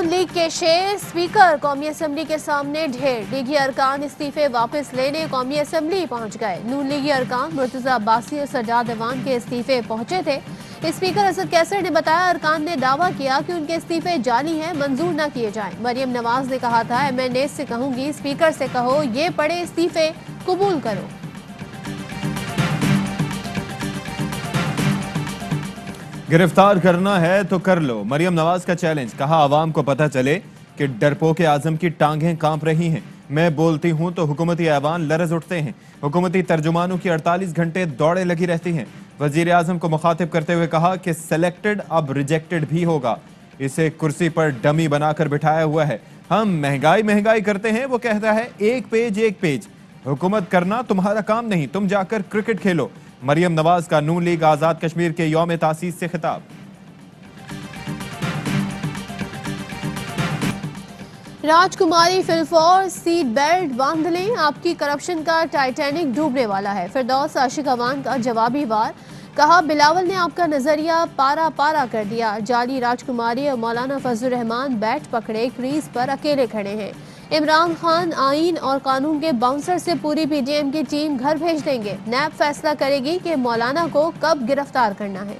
नून league के शेर speaker कौमी असम्बली के सामने ढेर। लीगी अरकान इस्तीफे वापस लेने कौमी असम्बली पहुंच गए। नून लीगी अरकान मुर्तजा अब्बासी और सज्जाद अवान के इस्तीफे पहुंचे थे। स्पीकर असद कैसर ने बताया, अरकान ने दावा किया कि उनके इस्तीफे जाली हैं, मंजूर न किए जाएं। मरियम नवाज ने कहा था, MNA से कहूंगी, स्पीकर से कहो ये पड़े इस्तीफे कबूल करो। गिरफ्तार करना है तो कर लो, मरियम नवाज का चैलेंज। कहा, आवाम को पता चले कि डरपोके आजम की टांगें कांप रही हैं। मैं बोलती हूं तो हुकूमती ऐवान लरज उठते हैं। हुकूमती तर्जुमानों की 48 घंटे दौड़े लगी रहती हैं। वजीर आजम को मुखातिब करते हुए कहा कि सेलेक्टेड अब रिजेक्टेड भी होगा। इसे कुर्सी पर डमी बनाकर बिठाया हुआ है। हम महंगाई करते हैं, वो कहता है एक पेज। हुकूमत करना तुम्हारा काम नहीं, तुम जाकर क्रिकेट खेलो। मरियम नवाज का नून लीग आजाद कश्मीर के यौम तासीस से खिताब। राजकुमारी फिलफौर सीट बेल्ट बांध लें, आपकी करप्शन का टाइटैनिक डूबने वाला है। फिरदौस आशिक अवान का जवाबी वार। कहा, बिलावल ने आपका नजरिया पारा कर दिया। जाली राजकुमारी और मौलाना फजलुर रहमान बैट पकड़े क्रीज पर अकेले खड़े हैं। इमरान खान आईन और कानून के बाउंसर से पूरी PDM की टीम घर भेज देंगे। नैब फैसला करेगी कि मौलाना को कब गिरफ्तार करना है।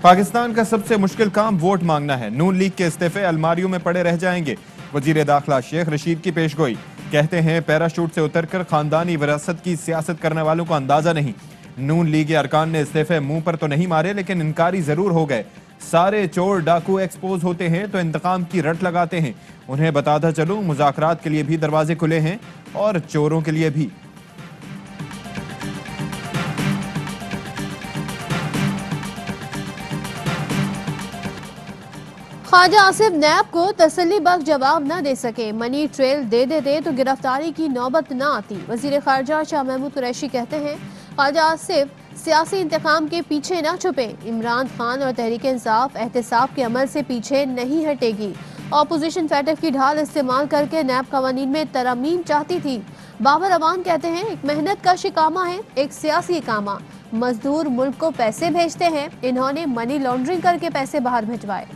पाकिस्तान का सबसे मुश्किल काम वोट मांगना है। नून लीग के इस्तीफे अलमारियों में पड़े रह जाएंगे। वजीर दाखिला शेख रशीद की पेशगोई। कहते हैं, पैराशूट से उतरकर खानदानी विरासत की सियासत करने वालों को अंदाजा नहीं। नून लीग अरकान ने इस्तीफे मुंह पर तो नहीं मारे, लेकिन इनकारी जरूर हो गए। सारे चोर डाकू एक्सपोज होते हैं तो इंतकाम की रट लगाते हैं। उन्हें बताता चलूं, मुज़ाकरात के लिए भी दरवाजे खुले हैं और चोरों के लिए भी। ख्वाजा आसिफ नैब को तसल्ली बख्श जवाब न दे सके। मनी ट्रेल दे देते तो गिरफ्तारी की नौबत न आती। वजीर खारजा शाह महमूद कुरैशी कहते हैं, ख्वाजा आसिफ सियासी इंतकाम के पीछे न छुपे। इमरान खान और तहरीक इंसाफ एहतसाब के अमल से पीछे नहीं हटेगी। ऑपोजिशन फैटक की ढाल इस्तेमाल करके नैब कवानीन में तरमीम चाहती थी। बाबर अवान कहते हैं, एक मेहनत का शिकामा है, एक सियासी कामा। मजदूर मुल्क को पैसे भेजते हैं, इन्होंने मनी लॉन्ड्रिंग करके पैसे बाहर भिजवाए।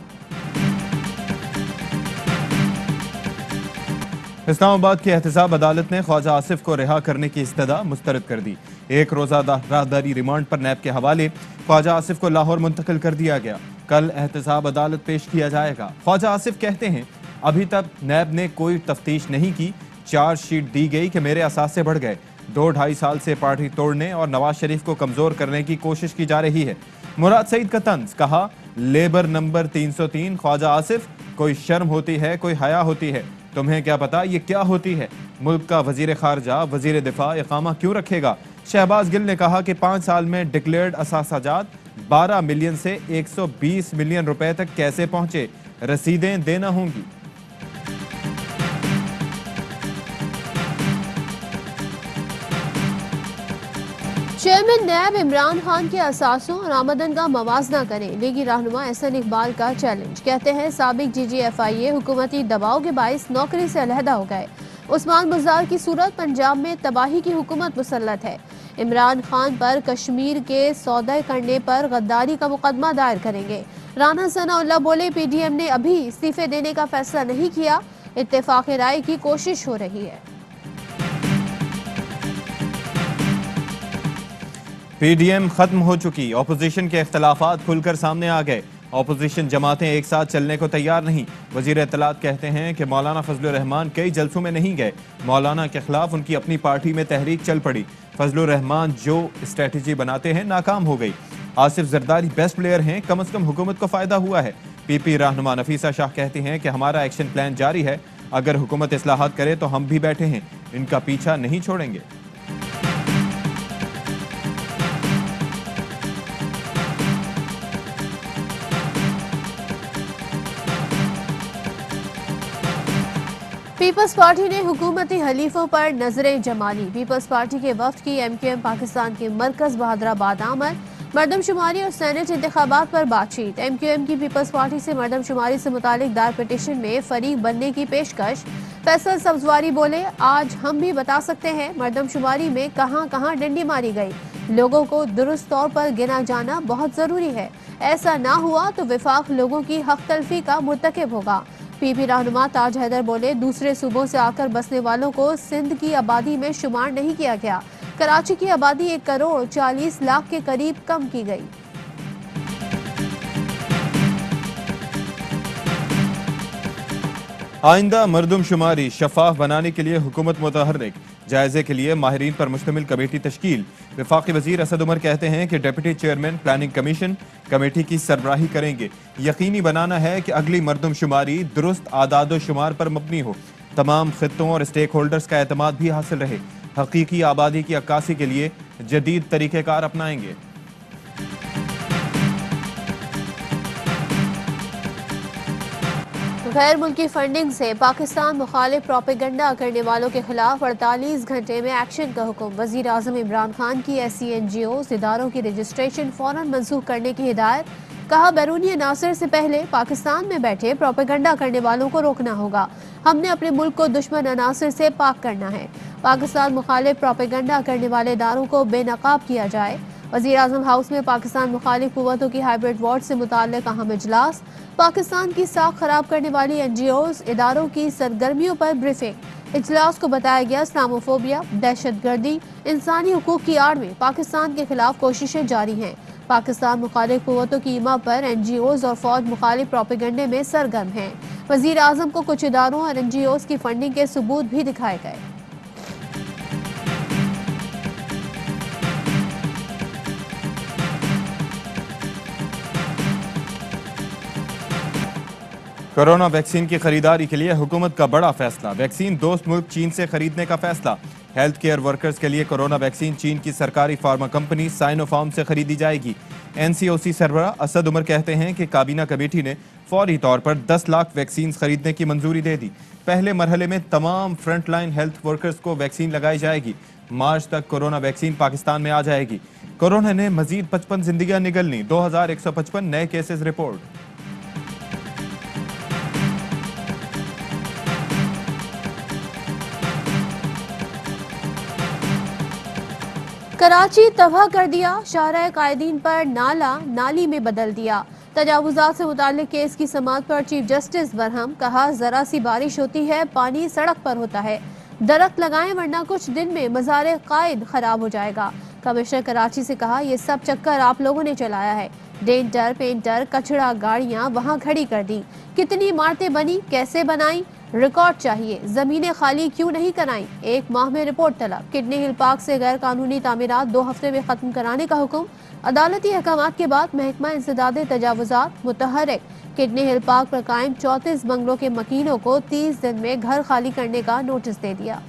इस्लामाबाद की एहतसाब अदालत ने ख्वाजा आसिफ को रिहा करने की इस्तदा मुस्तरद कर दी। एक रोजा राहदारी रिमांड पर नैब के हवाले ख्वाजा आसिफ को लाहौर मुंतकिल कर दिया गया। कल एहतसाब अदालत पेश किया जाएगा। ख्वाजा आसिफ कहते हैं, अभी तक नैब ने कोई तफ्तीश नहीं की। चार्जशीट दी गई कि मेरे असासे बढ़ गए। 2-2.5 साल से पार्टी तोड़ने और नवाज शरीफ को कमजोर करने की कोशिश की जा रही है। मुराद सईद का तंज। कहा, लेबर नंबर 303 ख्वाजा आसिफ, कोई शर्म होती है, कोई हया होती है? तुम्हें क्या पता ये क्या होती है? मुल्क का वजीर खारजा, वजीर दिफा इकामा क्यों रखेगा? शहबाज गिल ने कहा कि 5 साल में डिक्लेयर्ड असासाजात 12 मिलियन से 120 मिलियन रुपए तक कैसे पहुंचे? रसीदें देना होंगी। चेयरमैन नैब इमरान खान के असासों और आमदन का मवाजना करें। लीगी रहनुमा एहसन इकबाल का चैलेंज। कहते हैं, साबिक GGFIA हुकूमती दबाव के बाइस नौकरी से अलहदा हो गए। उस्मान बुज़दार की सूरत पंजाब में तबाही की हुकूमत मुसल्लत है। इमरान खान पर कश्मीर के सौदा करने पर गद्दारी का मुकदमा दायर करेंगे। राना सनाउल्लाह बोले, PDM ने अभी इस्तीफे देने का फैसला नहीं किया, इत्तेफाक राय की कोशिश हो रही है। PDM खत्म हो चुकी। ऑपोजिशन के इख्तलाफात खुलकर सामने आ गए। ऑपोजिशन जमातें एक साथ चलने को तैयार नहीं। वजीर इत्तलात कहते हैं कि मौलाना फजलुर रहमान कई जलसों में नहीं गए। मौलाना के खिलाफ उनकी अपनी पार्टी में तहरीक चल पड़ी। फजलुर रहमान जो स्ट्रेटजी बनाते हैं नाकाम हो गई। आसिफ जरदारी बेस्ट प्लेयर हैं, कम अज कम हुकूमत को फायदा हुआ है। PP रहनुमा नफीसा शाह कहती हैं कि हमारा एक्शन प्लान जारी है, अगर हुकूमत इस्लाहात करे तो हम भी बैठे हैं, इनका पीछा नहीं छोड़ेंगे। पीपल्स पार्टी ने हुकूमती हलीफों पर नजरें जमा ली। पीपल्स पार्टी के वफ्द की MQM पाकिस्तान के मरकज बहादराबाद आमद। मरदमशुमारी और सेनेट इंतखाबात पर बातचीत। MQM की पीपल्स पार्टी से मरदमशुमारी से मुतालिक दायर पिटीशन में फरीक बनने की पेशकश। फैसल सब्जवारी बोले, आज हम भी बता सकते हैं मरदमशुमारी में कहां कहां डंडी मारी गई। लोगों को दुरुस्त तौर पर गिना जाना बहुत जरूरी है। ऐसा ना हुआ तो विफाक लोगों की हक तलफी का मुर्तकिब होगा। पीपी रहनुमा ताज हैदर बोले, दूसरे सूबों से आकर बसने वालों को सिंध की आबादी में शुमार नहीं किया गया। कराची की आबादी 1 करोड़ 40 लाख के करीब कम की गई। आइंदा मरदमशुमारी शफाफ बनाने के लिए हुकूमत मुतहर्रिक, जायजे के लिए माहिरीन पर मुश्तमिल कमेटी तश्कील। वफाकी वजीर असद उमर कहते हैं कि deputy chairman planning commission committee की सरबराही करेंगे। यकीनी बनाना है कि अगली मरदमशुमारी दुरुस्त आदाद शुमार पर मबनी हो। तमाम खित्तों और स्टेक होल्डर्स का एतमाद भी हासिल रहे। हकीकी आबादी की अक्कासी के लिए जदीद तरीक़ेकार अपनाएंगे। गैर मुल्की फंडिंग से पाकिस्तान मुखालिफ प्रोपेगेंडा करने वालों के खिलाफ 48 घंटे में एक्शन का हुक्म। वजीर आजम इमरान खान की ऐसी NGOs इदारों की रजिस्ट्रेशन फौरन मंसूख करने की हिदायत। कहा, बैरूनी अनासर से पहले पाकिस्तान में बैठे प्रोपेगेंडा करने वालों को रोकना होगा। हमने अपने मुल्क को दुश्मन अनासर से पाक करना है। पाकिस्तान मुखालिफ प्रोपेगेंडा करने वाले इदारों को बेनकाब किया जाए। वज़ीर आज़म हाउस में पाकिस्तान मुखालिफ कुव्वतों की हाइब्रिड वॉर से मुताल्लिक़ अहम इजलास। पाकिस्तान की साख खराब करने वाली NGOs इदारों की सरगर्मियों पर ब्रीफिंग। इजलास को बताया गया इस्लामोफोबिया, दहशतगर्दी, इंसानी हुकूक की आड़ में पाकिस्तान के खिलाफ कोशिशें जारी हैं। पाकिस्तान मुखालिफ कुव्वतों की ईमा पर NGOs और फौज मुखालिफ प्रोपेगेंडे में सरगर्म हैं। वज़ीर आज़म को कुछ इदारों और NGOs की फंडिंग के सबूत भी दिखाए गए। कोरोना वैक्सीन की खरीदारी के लिए हुकूमत का बड़ा फैसला। वैक्सीन दोस्त मुल्क चीन से खरीदने का फैसला। हेल्थ केयर वर्कर्स के लिए कोरोना वैक्सीन चीन की सरकारी फार्मा कंपनी साइनोफार्म से खरीदी जाएगी। NCOC सरबराह असद उमर कहते हैं कि काबीना कमेटी ने फौरी तौर पर 10 लाख वैक्सीन खरीदने की मंजूरी दे दी। पहले मरहले में तमाम फ्रंटलाइन हेल्थ वर्कर्स को वैक्सीन लगाई जाएगी। मार्च तक कोरोना वैक्सीन पाकिस्तान में आ जाएगी। कोरोना ने मजीद 55 जिंदगियां निगल ली। 2155 नए केसेस रिपोर्ट। कराची तबाह कर दिया, शाहराह कायदीन पर नाला नाली में बदल दिया। तजावुजात से मुताल्लिक केस की समाअत पर चीफ जस्टिस बरहम। कहा, जरा सी बारिश होती है पानी सड़क पर होता है, दरख्त लगाएं वरना कुछ दिन में मज़ार कायद खराब हो जाएगा। कमिश्नर कराची से कहा, यह सब चक्कर आप लोगों ने चलाया है। डेंटर, पेंटर, कचड़ा गाड़ियां वहां खड़ी कर दी। कितनी इमारतें बनी, कैसे बनाई, रिकॉर्ड चाहिए। जमीनें खाली क्यों नहीं कराई, 1 माह में रिपोर्ट तलब। किडनी हिल पार्क से गैर कानूनी तामीरात 2 हफ्ते में खत्म कराने का हुक्म। अदालती अहकामात के बाद महकमा इंसदाद तजावुजात मुतहर्रिक। किडनी हिल पार्क पर कायम 34 बंगलों के मकीनों को 30 दिन में घर खाली करने का नोटिस दे दिया।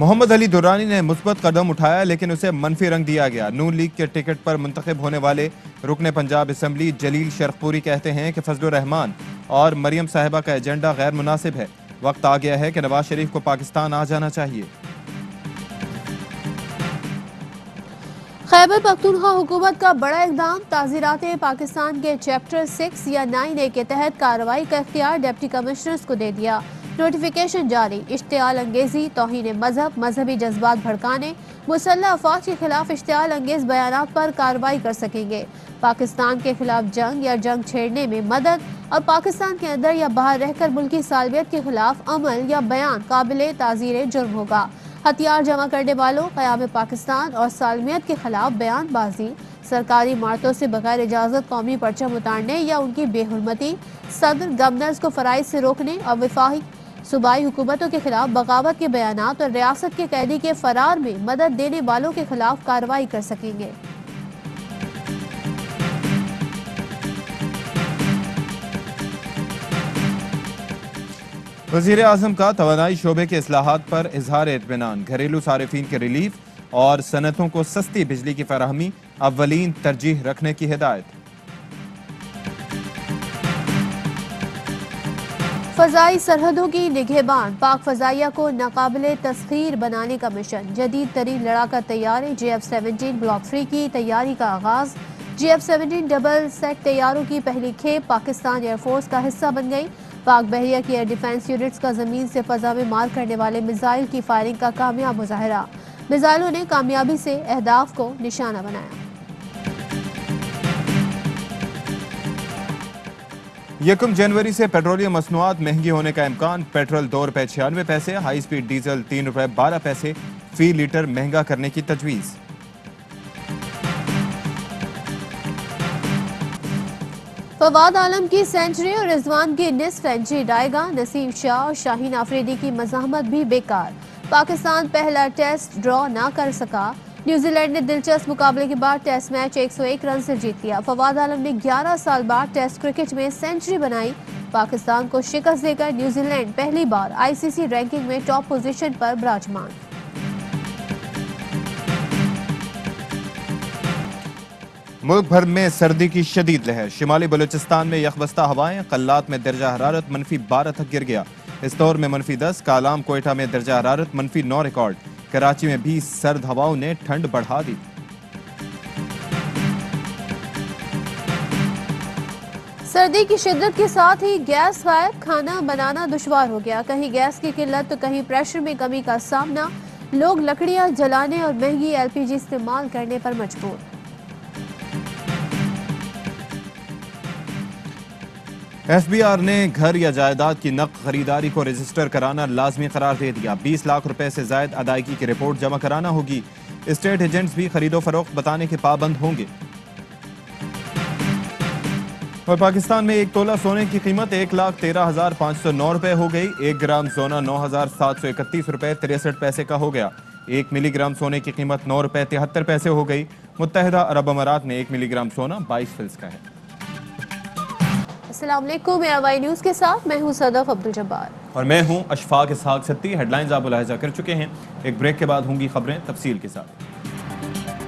मोहम्मद अली दुर्रानी ने मुस्बत कदम उठाया, लेकिन उसे मनफी रंग दिया गया। नून लीग के टिकट पर मुंतखब होने वाले रुकने पंजाब असम्बली जलील शरखपुरी कहते हैं कि फजलुर रहमान और मरियम साहिबा का एजेंडा गैर मुनासिब है। वक्त आ गया है कि नवाज शरीफ को पाकिस्तान आ जाना चाहिए। खैबर पख्तूनख्वा हुकूमत का बड़ा इकदाम। ताज़ीरात पाकिस्तान के चैप्टर 6 या 9A के तहत कार्रवाई का इख्तियार डिप्टी कमिश्नर्स को दे दिया। नोटिफिकेशन जारी। इश्तियाल अंगेजी, तौहीन मजहब, मजहबी जज्बात भड़काने, मुसल्लह अफवाज के खिलाफ इश्तियाल अंगेज बयानात पर कार्रवाई कर सकेंगे। पाकिस्तान के खिलाफ जंग या जंग छेड़ने में मदद और पाकिस्तान के अंदर या बाहर रहकर मुल्की सालवियत के खिलाफ अमल या बयान काबिल ताज़ीर जुर्म होगा। हथियार जमा करने वालों, क़याम पाकिस्तान और सालमियत के खिलाफ बयानबाजी, सरकारी इमारतों से बगैर इजाज़त कौमी परचम उतारने या उनकी बेहुरमती, सदर गवर्नर्स को फ़राइज़ से रोकने और वफाकी सूबाई हुकूमतों के खिलाफ बगावत के बयानात और रियासत के कैदी के फरार में मदद देने वालों के खिलाफ कार्रवाई कर सकेंगे। वज़ीर आज़म का तवानाई शोबे के इस्लाहात पर इजहार इत्मीनान। घरेलू सारिफीन के रिलीफ और सनतों को सस्ती बिजली की फराहमी अव्वलीन तरजीह रखने की हिदायत। फ़ज़ाई सरहदों की निगहबान, पाक फ़ज़ाइया को नाकाबिले तस्खीर बनाने का मिशन। जदीद तरीन लड़ाका तैयारी JF-17 ब्लॉक 3 की तैयारी का आगाज। GF-17 डबल सेट तैयारों की पहली खेप पाकिस्तान एयरफोर्स का हिस्सा बन गई। पाक बहरिया की एयर डिफेंस यूनिट्स का जमीन से फजा में मार करने वाले मिसाइल की फायरिंग का कामयाब मुजाहरा। मिसाइलों ने कामयाबी से अहदाफ को निशाना बनाया। यकम जनवरी से पेट्रोलियम मसनूआत महंगी होने का इम्कान। पेट्रोल ₹2.96, हाई स्पीड डीजल ₹3.12 फी लीटर महंगा करने की तजवीज़। फवाद आलम की सेंचुरी और रिजवान की निस्फ सेंचुरी डायगा। नसीम शाह और शाहीन आफरीदी की मज़ाहमत भी बेकार। पाकिस्तान पहला टेस्ट ड्रॉ ना कर सका। न्यूजीलैंड ने दिलचस्प मुकाबले के बाद टेस्ट मैच 101 रन से जीत लिया। फवाद आलम ने 11 साल बाद टेस्ट क्रिकेट में सेंचुरी बनाई। पाकिस्तान को शिकस्त देकर न्यूजीलैंड पहली बार ICC रैंकिंग में टॉप पोजीशन पर विराजमान। मुल्क भर में सर्दी की शदीद लहर। शिमाली बलूचिस्तान में यखबस्ता हवाएं। कल्लात में दर्जा हरारत -12 तक गिर गया। इस्तौर में -10, कालाम कोयटा में दर्जा हरारत -9 रिकॉर्ड। कराची में भी सर्द हवाओं ने ठंड बढ़ा दी। सर्दी की शिद्दत के साथ ही गैस फायर खाना बनाना दुश्वार हो गया। कहीं गैस की किल्लत तो कहीं प्रेशर में कमी का सामना। लोग लकड़ियां जलाने और महंगी LPG इस्तेमाल करने पर मजबूर। FBR ने घर या जायदाद की नकद खरीदारी को रजिस्टर कराना लाजमी करार दे दिया। 20 लाख रुपए से जायद अदायगी की रिपोर्ट जमा कराना होगी। स्टेट एजेंट्स भी खरीदो फरोख्त बताने के पाबंद होंगे। और पाकिस्तान में 1 तोला सोने की कीमत 1,13,509 रुपए हो गई। 1 ग्राम सोना 9,731 रुपए 63 पैसे का हो गया। 1 मिलीग्राम सोने की कीमत 9 रुपए 73 पैसे हो गई। मुत्तहिदा अरब अमारात में 1 मिलीग्राम सोना 22 फिल्स का है। अस्सलाम वालेकुम, ARY न्यूज़ के साथ मैं हूं सदफ अब्दुल जब्बार और मैं हूं अशफाक इसहाक सत्ती। हेडलाइंस आप मुलाहिजा कर चुके हैं। एक ब्रेक के बाद होंगी खबरें तफसील के साथ।